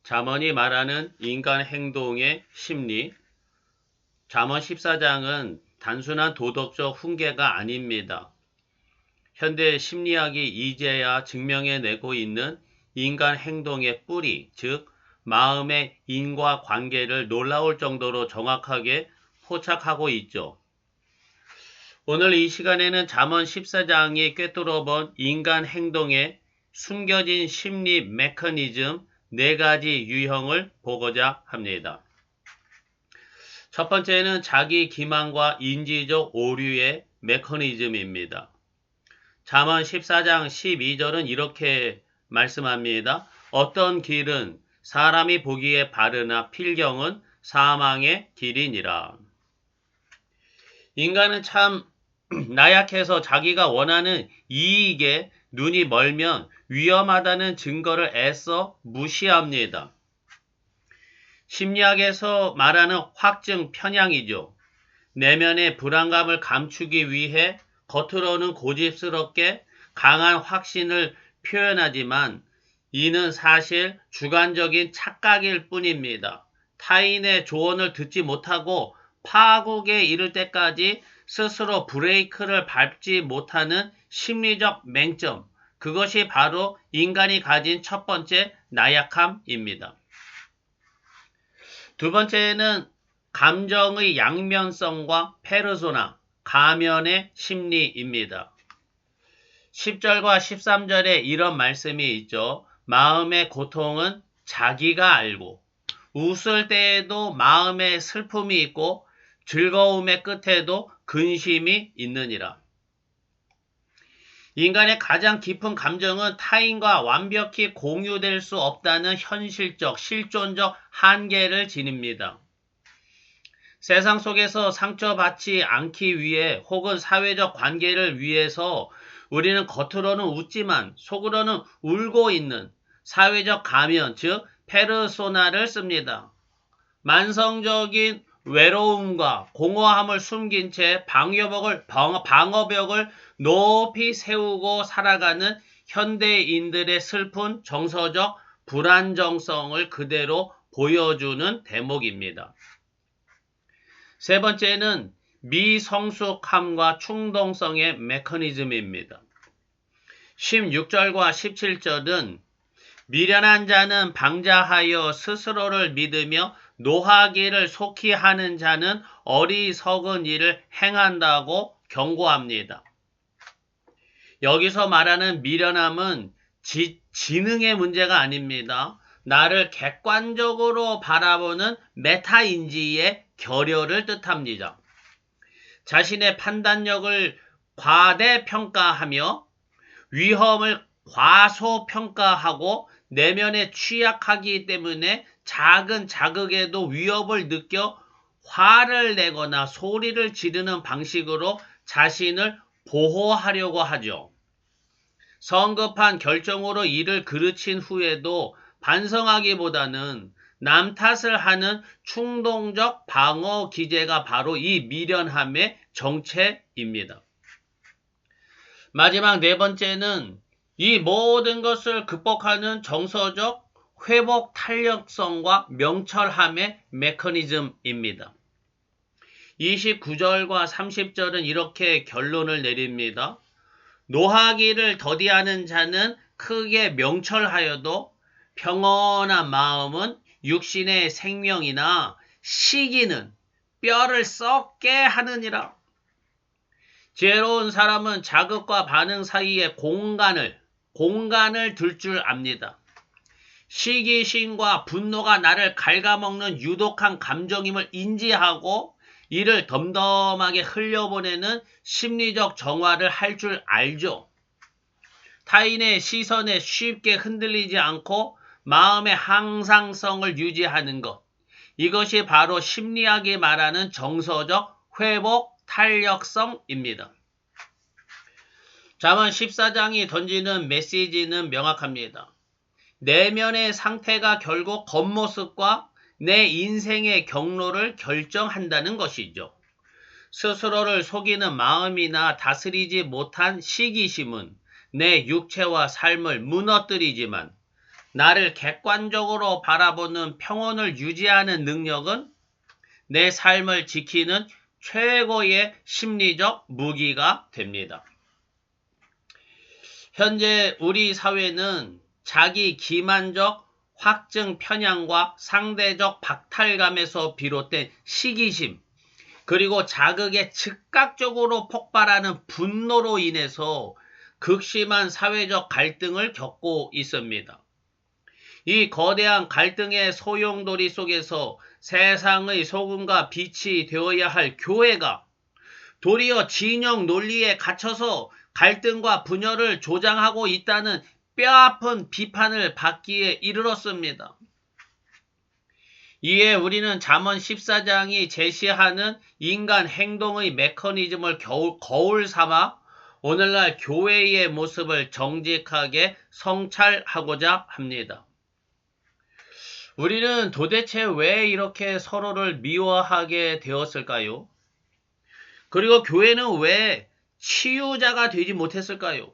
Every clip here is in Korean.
잠언이 말하는 인간 행동의 심리. 잠언 14장은 단순한 도덕적 훈계가 아닙니다. 현대 심리학이 이제야 증명해내고 있는 인간 행동의 뿌리, 즉 마음의 인과관계를 놀라울 정도로 정확하게 포착하고 있죠. 오늘 이 시간에는 잠언 14장이 꿰뚫어본 인간 행동의 숨겨진 심리 메커니즘 4가지 유형을 보고자 합니다. 첫 번째는 자기 기만과 인지적 오류의 메커니즘입니다. 잠언 14장 12절은 이렇게 말씀합니다. 어떤 길은 사람이 보기에 바르나 필경은 사망의 길이니라. 인간은 참 나약해서 자기가 원하는 이익에 눈이 멀면 위험하다는 증거를 애써 무시합니다. 심리학에서 말하는 확증 편향이죠. 내면의 불안감을 감추기 위해 겉으로는 고집스럽게 강한 확신을 표현하지만 이는 사실 주관적인 착각일 뿐입니다. 타인의 조언을 듣지 못하고 파국에 이를 때까지 스스로 브레이크를 밟지 못하는 심리적 맹점, 그것이 바로 인간이 가진 첫 번째 나약함입니다. 두 번째는 감정의 양면성과 페르소나, 가면의 심리입니다. 10절과 13절에 이런 말씀이 있죠. 마음의 고통은 자기가 알고 웃을 때에도 마음에 슬픔이 있고 즐거움의 끝에도 근심이 있느니라. 인간의 가장 깊은 감정은 타인과 완벽히 공유될 수 없다는 현실적, 실존적 한계를 지닙니다. 세상 속에서 상처받지 않기 위해 혹은 사회적 관계를 위해서 우리는 겉으로는 웃지만 속으로는 울고 있는 사회적 가면, 즉 페르소나를 씁니다. 만성적인 외로움과 공허함을 숨긴 채 방어벽을 높이 세우고 살아가는 현대인들의 슬픈 정서적 불안정성을 그대로 보여주는 대목입니다. 세 번째는 미성숙함과 충동성의 메커니즘입니다. 16절과 17절은 미련한 자는 방자하여 스스로를 믿으며 노하기를 속히 하는 자는 어리석은 일을 행한다고 경고합니다. 여기서 말하는 미련함은 지능의 문제가 아닙니다. 나를 객관적으로 바라보는 메타인지의 결여를 뜻합니다. 자신의 판단력을 과대평가하며 위험을 과소평가하고 내면에 취약하기 때문에 작은 자극에도 위협을 느껴 화를 내거나 소리를 지르는 방식으로 자신을 보호하려고 하죠. 성급한 결정으로 일을 그르친 후에도 반성하기보다는 남 탓을 하는 충동적 방어 기제가 바로 이 미련함의 정체입니다. 마지막 네 번째는 이 모든 것을 극복하는 정서적 회복 탄력성과 명철함의 메커니즘입니다. 29절과 30절은 이렇게 결론을 내립니다. 노하기를 더디하는 자는 크게 명철하여도 평온한 마음은 육신의 생명이나 시기는 뼈를 썩게 하느니라. 지혜로운 사람은 자극과 반응 사이에 공간을 둘 줄 압니다. 시기심과 분노가 나를 갉아먹는 유독한 감정임을 인지하고 이를 덤덤하게 흘려보내는 심리적 정화를 할 줄 알죠. 타인의 시선에 쉽게 흔들리지 않고 마음의 항상성을 유지하는 것. 이것이 바로 심리학이 말하는 정서적 회복 탄력성입니다. 잠언 14장이 던지는 메시지는 명확합니다. 내면의 상태가 결국 겉모습과 내 인생의 경로를 결정한다는 것이죠. 스스로를 속이는 마음이나 다스리지 못한 시기심은 내 육체와 삶을 무너뜨리지만 나를 객관적으로 바라보는 평온을 유지하는 능력은 내 삶을 지키는 최고의 심리적 무기가 됩니다. 현재 우리 사회는 자기 기만적 확증 편향과 상대적 박탈감에서 비롯된 시기심, 그리고 자극에 즉각적으로 폭발하는 분노로 인해서 극심한 사회적 갈등을 겪고 있습니다. 이 거대한 갈등의 소용돌이 속에서 세상의 소금과 빛이 되어야 할 교회가 도리어 진영 논리에 갇혀서 갈등과 분열을 조장하고 있다는 뼈아픈 비판을 받기에 이르렀습니다. 이에 우리는 잠언 14장이 제시하는 인간 행동의 메커니즘을 거울 삼아 오늘날 교회의 모습을 정직하게 성찰하고자 합니다. 우리는 도대체 왜 이렇게 서로를 미워하게 되었을까요? 그리고 교회는 왜 치유자가 되지 못했을까요?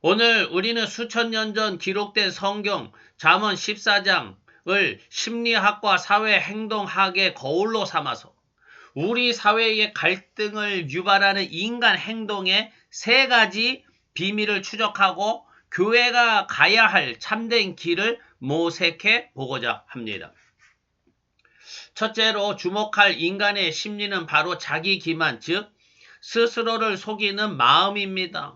오늘 우리는 수천 년 전 기록된 성경 잠언 14장을 심리학과 사회행동학의 거울로 삼아서 우리 사회의 갈등을 유발하는 인간 행동의 세 가지 비밀을 추적하고 교회가 가야 할 참된 길을 모색해 보고자 합니다. 첫째로 주목할 인간의 심리는 바로 자기 기만, 즉 스스로를 속이는 마음입니다.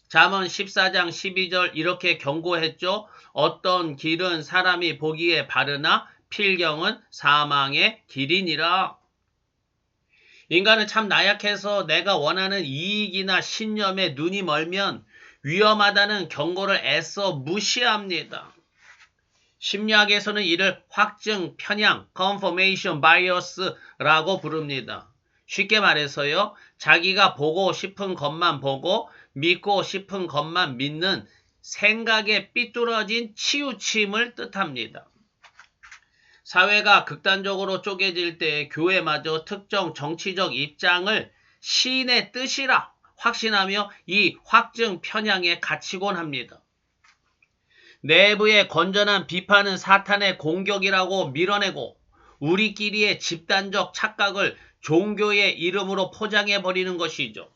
잠언 14장 12절 이렇게 경고했죠. 어떤 길은 사람이 보기에 바르나 필경은 사망의 길이니라. 인간은 참 나약해서 내가 원하는 이익이나 신념에 눈이 멀면 위험하다는 경고를 애써 무시합니다. 심리학에서는 이를 확증 편향, confirmation bias라고 부릅니다. 쉽게 말해서요, 자기가 보고 싶은 것만 보고 믿고 싶은 것만 믿는 생각에 삐뚤어진 치우침을 뜻합니다. 사회가 극단적으로 쪼개질 때 교회마저 특정 정치적 입장을 시인의 뜻이라 확신하며 이 확증 편향에 갇히곤 합니다. 내부의 건전한 비판은 사탄의 공격이라고 밀어내고 우리끼리의 집단적 착각을 종교의 이름으로 포장해버리는 것이죠.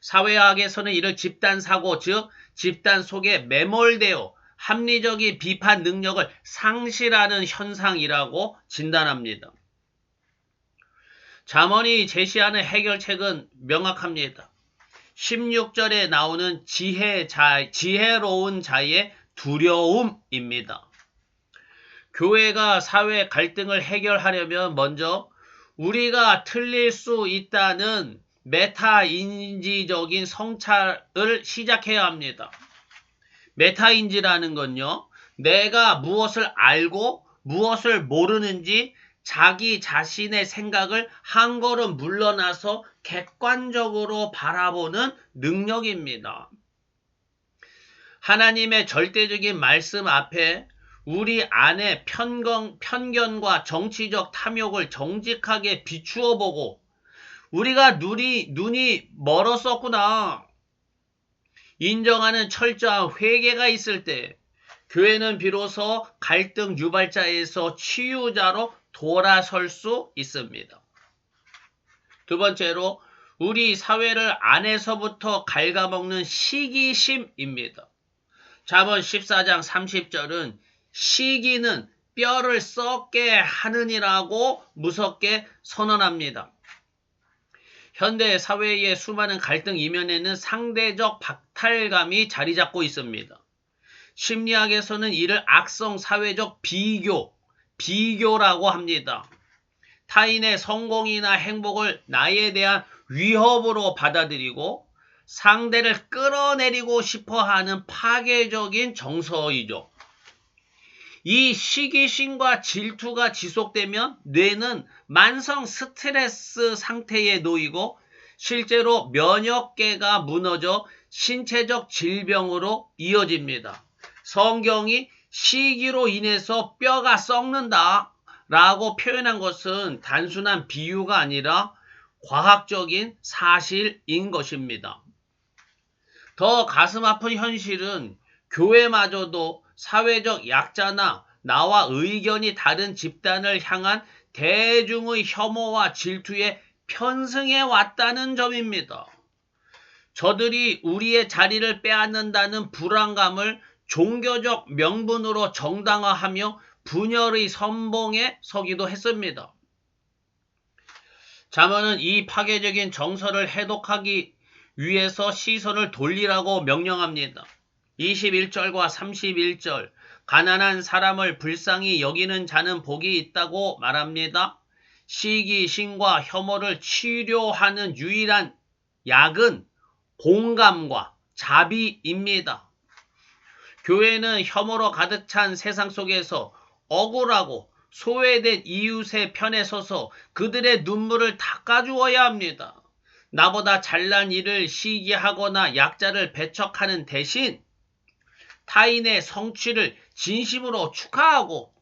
사회학에서는 이를 집단사고, 즉 집단 속에 매몰되어 합리적인 비판 능력을 상실하는 현상이라고 진단합니다. 잠언이 제시하는 해결책은 명확합니다. 16절에 나오는 지혜로운 자의 두려움입니다. 교회가 사회 갈등을 해결하려면 먼저 우리가 틀릴 수 있다는 메타인지적인 성찰을 시작해야 합니다. 메타인지라는 건요, 내가 무엇을 알고 무엇을 모르는지 자기 자신의 생각을 한 걸음 물러나서 객관적으로 바라보는 능력입니다. 하나님의 절대적인 말씀 앞에 우리 안의 편견과 정치적 탐욕을 정직하게 비추어 보고 우리가 눈이 멀었었구나 인정하는 철저한 회개가 있을 때 교회는 비로소 갈등 유발자에서 치유자로 돌아설 수 있습니다. 두 번째로 우리 사회를 안에서부터 갉아먹는 시기심입니다. 잠언 14장 30절은 시기는 뼈를 썩게 하느니라고 무섭게 선언합니다. 현대 사회의 수많은 갈등 이면에는 상대적 박탈감이 자리 잡고 있습니다. 심리학에서는 이를 악성 사회적 비교라고 합니다. 타인의 성공이나 행복을 나에 대한 위협으로 받아들이고 상대를 끌어내리고 싶어하는 파괴적인 정서이죠. 이 시기심과 질투가 지속되면 뇌는 만성 스트레스 상태에 놓이고 실제로 면역계가 무너져 신체적 질병으로 이어집니다. 성경이 시기로 인해서 뼈가 썩는다 라고 표현한 것은 단순한 비유가 아니라 과학적인 사실인 것입니다. 더 가슴 아픈 현실은 교회마저도 사회적 약자나 나와 의견이 다른 집단을 향한 대중의 혐오와 질투에 편승해 왔다는 점입니다. 저들이 우리의 자리를 빼앗는다는 불안감을 종교적 명분으로 정당화하며 분열의 선봉에 서기도 했습니다. 잠언은 이 파괴적인 정서를 해독하기 위해서 시선을 돌리라고 명령합니다. 21절과 31절, 가난한 사람을 불쌍히 여기는 자는 복이 있다고 말합니다. 시기심과 혐오를 치료하는 유일한 약은 공감과 자비입니다. 교회는 혐오로 가득 찬 세상 속에서 억울하고 소외된 이웃의 편에 서서 그들의 눈물을 닦아주어야 합니다. 나보다 잘난 이를 시기하거나 약자를 배척하는 대신 타인의 성취를 진심으로 축하하고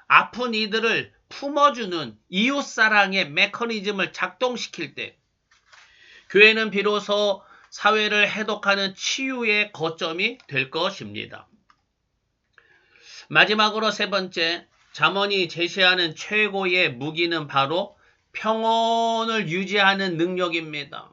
아픈 이들을 품어주는 이웃사랑의 메커니즘을 작동시킬 때 교회는 비로소 사회를 해독하는 치유의 거점이 될 것입니다. 마지막으로 세 번째, 잠언이 제시하는 최고의 무기는 바로 평온을 유지하는 능력입니다.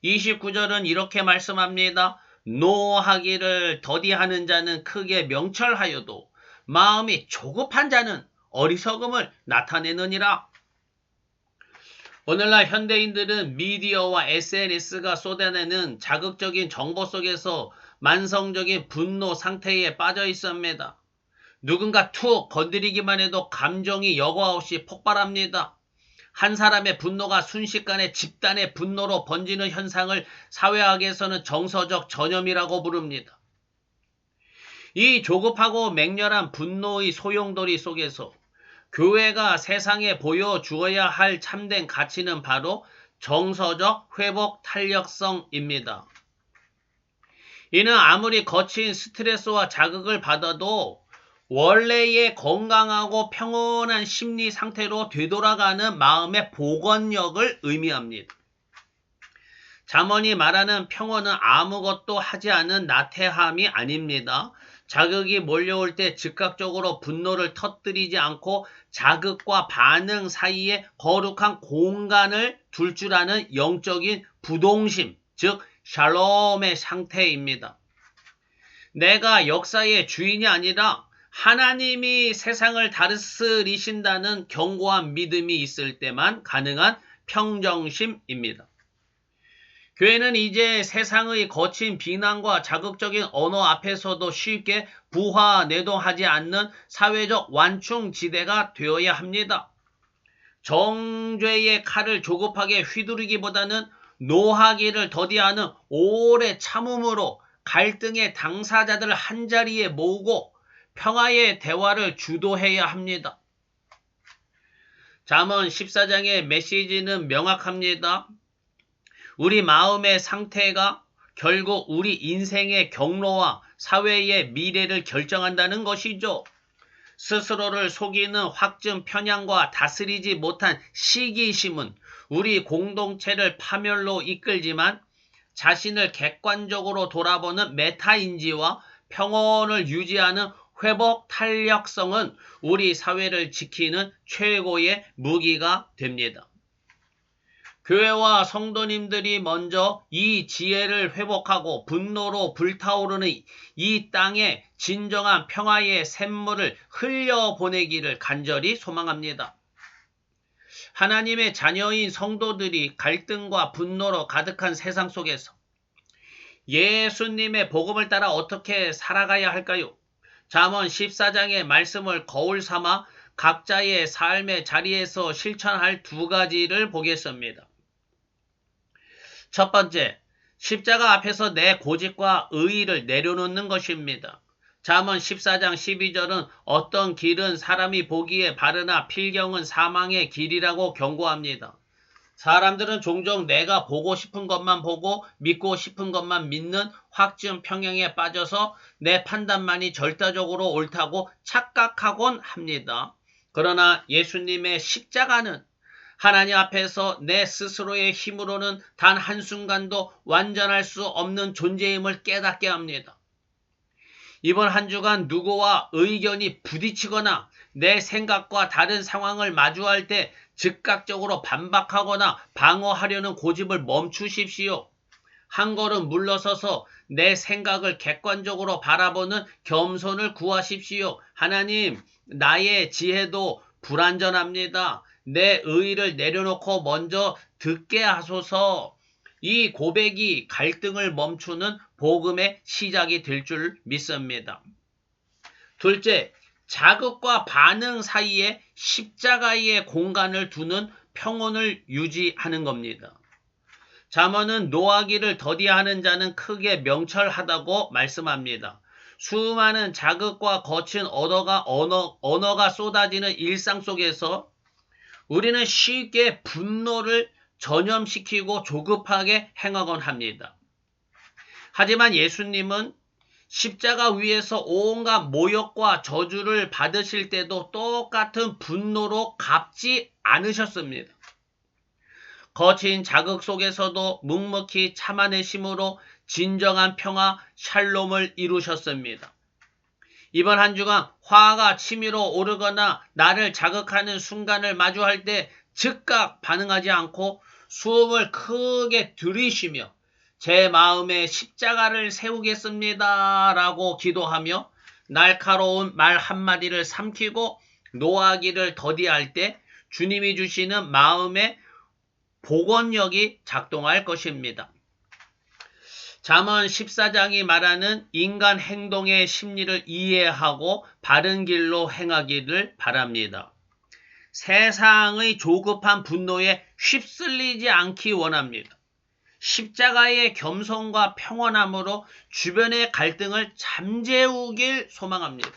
29절은 이렇게 말씀합니다. 노하기를 더디하는 자는 크게 명철하여도 마음이 조급한 자는 어리석음을 나타내느니라. 오늘날 현대인들은 미디어와 SNS가 쏟아내는 자극적인 정보 속에서 만성적인 분노 상태에 빠져 있습니다. 누군가 툭 건드리기만 해도 감정이 여과 없이 폭발합니다. 한 사람의 분노가 순식간에 집단의 분노로 번지는 현상을 사회학에서는 정서적 전염이라고 부릅니다. 이 조급하고 맹렬한 분노의 소용돌이 속에서 교회가 세상에 보여주어야 할 참된 가치는 바로 정서적 회복 탄력성입니다. 이는 아무리 거친 스트레스와 자극을 받아도 원래의 건강하고 평온한 심리 상태로 되돌아가는 마음의 복원력을 의미합니다. 잠언이 말하는 평온은 아무것도 하지 않은 나태함이 아닙니다. 자극이 몰려올 때 즉각적으로 분노를 터뜨리지 않고 자극과 반응 사이에 거룩한 공간을 둘 줄 아는 영적인 부동심, 즉 샬롬의 상태입니다. 내가 역사의 주인이 아니라 하나님이 세상을 다스리신다는 견고한 믿음이 있을 때만 가능한 평정심입니다. 교회는 이제 세상의 거친 비난과 자극적인 언어 앞에서도 쉽게 부하내동하지 않는 사회적 완충지대가 되어야 합니다. 정죄의 칼을 조급하게 휘두르기보다는 노하기를 더디하는 오래 참음으로 갈등의 당사자들을 한자리에 모으고 평화의 대화를 주도해야 합니다. 잠언 14장의 메시지는 명확합니다. 우리 마음의 상태가 결국 우리 인생의 경로와 사회의 미래를 결정한다는 것이죠. 스스로를 속이는 확증 편향과 다스리지 못한 시기심은 우리 공동체를 파멸로 이끌지만 자신을 객관적으로 돌아보는 메타인지와 평온을 유지하는 회복 탄력성은 우리 사회를 지키는 최고의 무기가 됩니다. 교회와 성도님들이 먼저 이 지혜를 회복하고 분노로 불타오르는 이 땅에 진정한 평화의 샘물을 흘려보내기를 간절히 소망합니다. 하나님의 자녀인 성도들이 갈등과 분노로 가득한 세상 속에서 예수님의 복음을 따라 어떻게 살아가야 할까요? 잠언 14장의 말씀을 거울 삼아 각자의 삶의 자리에서 실천할 두 가지를 보겠습니다. 첫 번째, 십자가 앞에서 내 고집과 의의를 내려놓는 것입니다. 잠언 14장 12절은 어떤 길은 사람이 보기에 바르나 필경은 사망의 길이라고 경고합니다. 사람들은 종종 내가 보고 싶은 것만 보고 믿고 싶은 것만 믿는 확증 평형에 빠져서 내 판단만이 절대적으로 옳다고 착각하곤 합니다. 그러나 예수님의 십자가는 하나님 앞에서 내 스스로의 힘으로는 단 한순간도 완전할 수 없는 존재임을 깨닫게 합니다. 이번 한 주간 누구와 의견이 부딪히거나 내 생각과 다른 상황을 마주할 때 즉각적으로 반박하거나 방어하려는 고집을 멈추십시오. 한 걸음 물러서서 내 생각을 객관적으로 바라보는 겸손을 구하십시오. 하나님, 나의 지혜도 불완전합니다. 내 의의를 내려놓고 먼저 듣게 하소서. 이 고백이 갈등을 멈추는 복음의 시작이 될 줄 믿습니다. 둘째, 자극과 반응 사이에 십자가의 공간을 두는 평온을 유지하는 겁니다. 잠언은 노하기를 더디하는 자는 크게 명철하다고 말씀합니다. 수많은 자극과 거친 언어가 쏟아지는 일상 속에서 우리는 쉽게 분노를 전염시키고 조급하게 행하곤 합니다. 하지만 예수님은 십자가 위에서 온갖 모욕과 저주를 받으실 때도 똑같은 분노로 갚지 않으셨습니다. 거친 자극 속에서도 묵묵히 참아내심으로 진정한 평화, 샬롬을 이루셨습니다. 이번 한 주간 화가 치밀어 오르거나 나를 자극하는 순간을 마주할 때 즉각 반응하지 않고 숨을 크게 들이쉬며 제 마음에 십자가를 세우겠습니다 라고 기도하며 날카로운 말 한마디를 삼키고 노하기를 더디할 때 주님이 주시는 마음의 복원력이 작동할 것입니다. 잠언 14장이 말하는 인간 행동의 심리를 이해하고 바른 길로 행하기를 바랍니다. 세상의 조급한 분노에 휩쓸리지 않기 원합니다. 십자가의 겸손과 평온함으로 주변의 갈등을 잠재우길 소망합니다.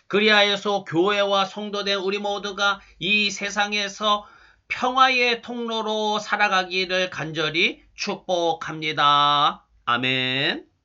그리하여서 교회와 성도된 우리 모두가 이 세상에서 평화의 통로로 살아가기를 간절히 축복합니다. 아멘.